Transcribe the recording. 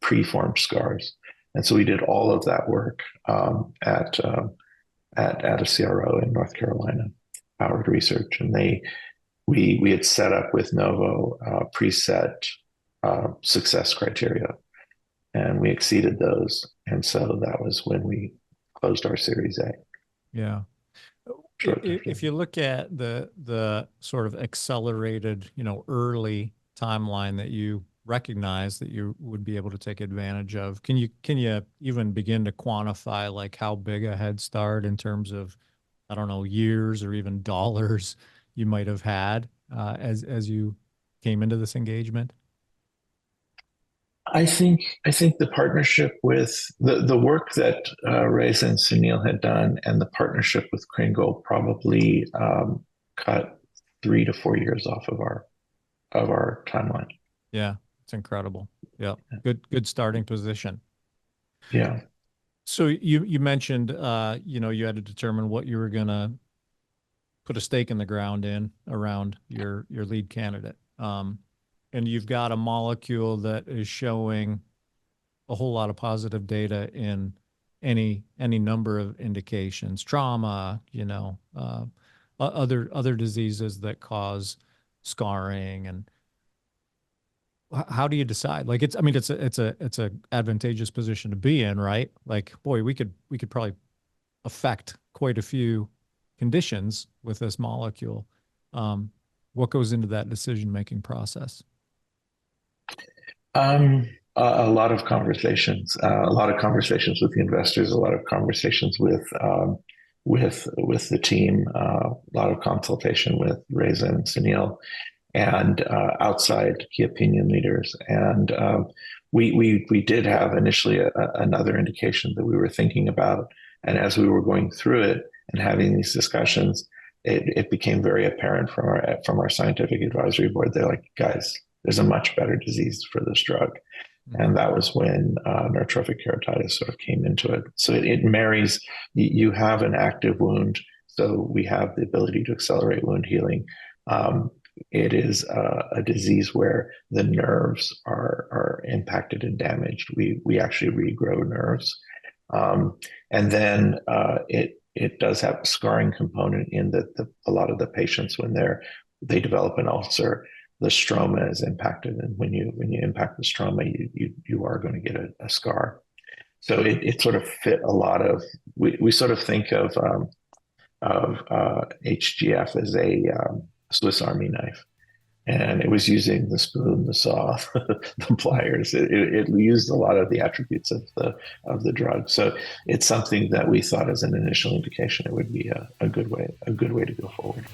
preformed scars. And so we did all of that work at a CRO in North Carolina, Howard Research, and we had set up with Novo preset success criteria, and we exceeded those, and so that was when we closed our Series A. Yeah. If you look at the sort of accelerated, early timeline that you recognize that you would be able to take advantage of, can you even begin to quantify like how big a head start in terms of, I don't know, years or even dollars you might have had as you came into this engagement? I think the partnership with the work that Reza and Sunil had done, and the partnership with Crane Gold probably cut 3 to 4 years off of our timeline. Yeah, it's incredible. Yeah, good starting position. Yeah. So you mentioned you had to determine what you were gonna put a stake in the ground in around your lead candidate. And you've got a molecule that is showing a whole lot of positive data in any number of indications, trauma, other diseases that cause scarring. And how do you decide? Like, it's a advantageous position to be in, right? Like, boy, we could probably affect quite a few conditions with this molecule. What goes into that decision-making process? A lot of conversations, a lot of conversations with the investors, a lot of conversations with the team, a lot of consultation with Reza and Sunil, and outside key opinion leaders. And we did have initially another indication that we were thinking about, and as we were going through it and having these discussions, it became very apparent from our scientific advisory board. They're like, guys, there's a much better disease for this drug. And that was when neurotrophic keratitis sort of came into it. So it marries, you have an active wound, so we have the ability to accelerate wound healing. It is a disease where the nerves are impacted and damaged. We actually regrow nerves. And then it does have a scarring component in that a lot of the patients, when they develop an ulcer, the stroma is impacted, and when you impact the stroma, you are going to get a scar. So it sort of fit a lot of. We sort of think of HGF as a Swiss Army knife, and it was using the spoon, the saw, the pliers. It used a lot of the attributes of the drug. So it's something that we thought as an initial indication it would be a good way to go forward.